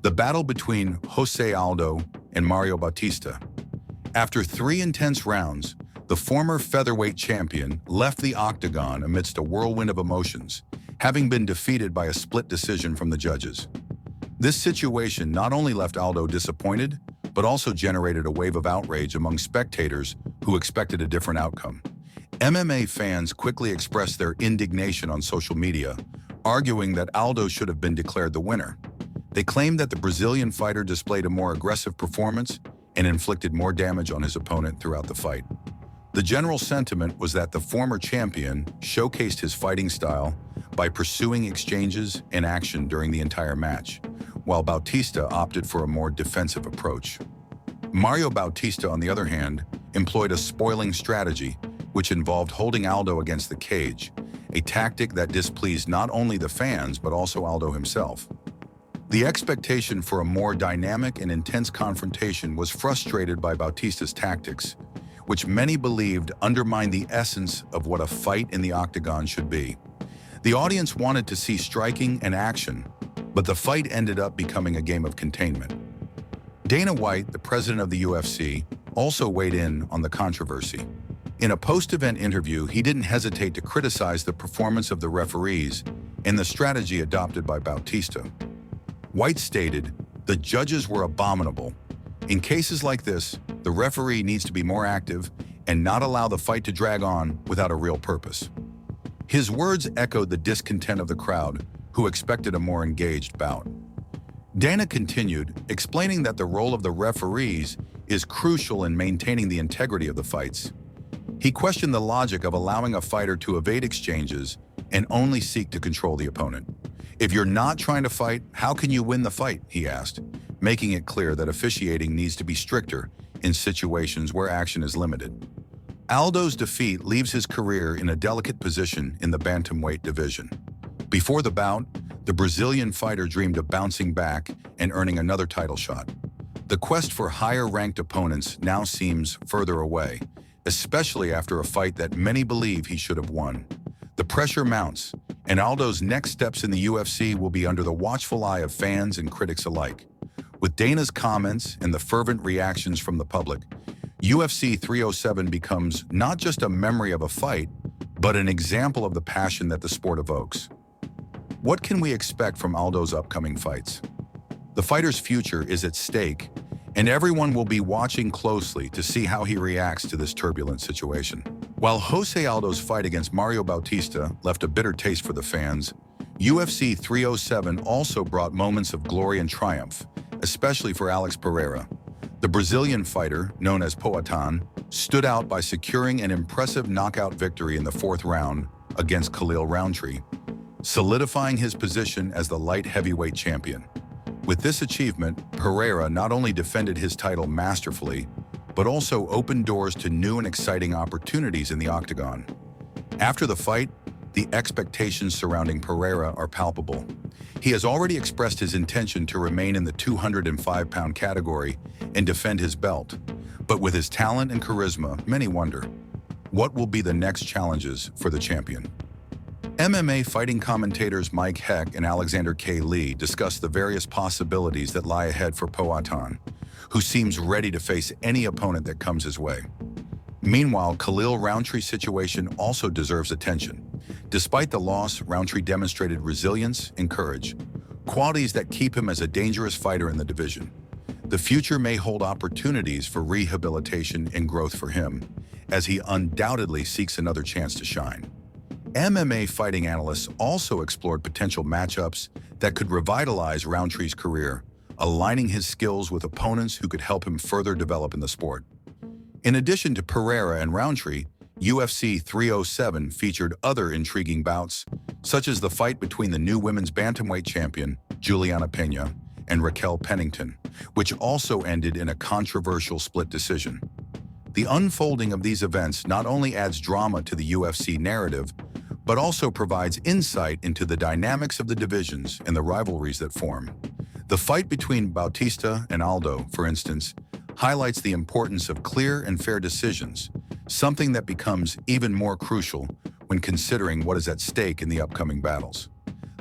The battle between Jose Aldo and Mario Bautista. After 3 intense rounds, the former featherweight champion left the octagon amidst a whirlwind of emotions, having been defeated by a split decision from the judges. This situation not only left Aldo disappointed, but also generated a wave of outrage among spectators who expected a different outcome. MMA fans quickly expressed their indignation on social media, arguing that Aldo should have been declared the winner. They claimed that the Brazilian fighter displayed a more aggressive performance and inflicted more damage on his opponent throughout the fight. The general sentiment was that the former champion showcased his fighting style by pursuing exchanges and action during the entire match, while Bautista opted for a more defensive approach. Mario Bautista, on the other hand, employed a spoiling strategy, which involved holding Aldo against the cage, a tactic that displeased not only the fans but also Aldo himself. The expectation for a more dynamic and intense confrontation was frustrated by Bautista's tactics, which many believed undermined the essence of what a fight in the octagon should be. The audience wanted to see striking and action, but the fight ended up becoming a game of containment. Dana White, the president of the UFC, also weighed in on the controversy. In a post-event interview, he didn't hesitate to criticize the performance of the referees and the strategy adopted by Bautista. White stated, "The judges were abominable. In cases like this, the referee needs to be more active and not allow the fight to drag on without a real purpose." His words echoed the discontent of the crowd, who expected a more engaged bout. Dana continued, explaining that the role of the referees is crucial in maintaining the integrity of the fights. He questioned the logic of allowing a fighter to evade exchanges and only seek to control the opponent. "If you're not trying to fight, how can you win the fight?" he asked, making it clear that officiating needs to be stricter in situations where action is limited. Aldo's defeat leaves his career in a delicate position in the bantamweight division. Before the bout, the Brazilian fighter dreamed of bouncing back and earning another title shot. The quest for higher-ranked opponents now seems further away, especially after a fight that many believe he should have won. The pressure mounts, and Aldo's next steps in the UFC will be under the watchful eye of fans and critics alike. With Dana's comments and the fervent reactions from the public, UFC 307 becomes not just a memory of a fight, but an example of the passion that the sport evokes. What can we expect from Aldo's upcoming fights? The fighter's future is at stake, and everyone will be watching closely to see how he reacts to this turbulent situation. While Jose Aldo's fight against Mario Bautista left a bitter taste for the fans, UFC 307 also brought moments of glory and triumph, especially for Alex Pereira. The Brazilian fighter, known as Poatan, stood out by securing an impressive knockout victory in the 4th round against Khalil Rountree, solidifying his position as the light heavyweight champion. With this achievement, Pereira not only defended his title masterfully, but also opened doors to new and exciting opportunities in the octagon. After the fight, the expectations surrounding Pereira are palpable. He has already expressed his intention to remain in the 205-pound category and defend his belt. But with his talent and charisma, many wonder, what will be the next challenges for the champion? MMA fighting commentators Mike Heck and Alexander K. Lee discuss the various possibilities that lie ahead for Poatan, who seems ready to face any opponent that comes his way. Meanwhile, Khalil Rountree's situation also deserves attention. Despite the loss, Rountree demonstrated resilience and courage, qualities that keep him as a dangerous fighter in the division. The future may hold opportunities for rehabilitation and growth for him, as he undoubtedly seeks another chance to shine. MMA fighting analysts also explored potential matchups that could revitalize Rountree's career, aligning his skills with opponents who could help him further develop in the sport. In addition to Pereira and Rountree, UFC 307 featured other intriguing bouts, such as the fight between the new women's bantamweight champion, Juliana Pena, and Raquel Pennington, which also ended in a controversial split decision. The unfolding of these events not only adds drama to the UFC narrative, but also provides insight into the dynamics of the divisions and the rivalries that form. The fight between Bautista and Aldo, for instance, highlights the importance of clear and fair decisions, something that becomes even more crucial when considering what is at stake in the upcoming battles.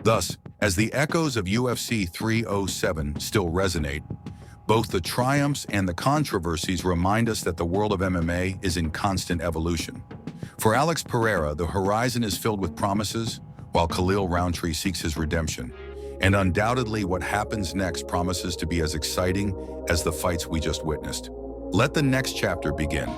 Thus, As the echoes of UFC 307 still resonate, both the triumphs and the controversies remind us that the world of MMA is in constant evolution. For Alex Pereira, the horizon is filled with promises, while Khalil Rountree seeks his redemption. And undoubtedly, what happens next promises to be as exciting as the fights we just witnessed. Let the next chapter begin.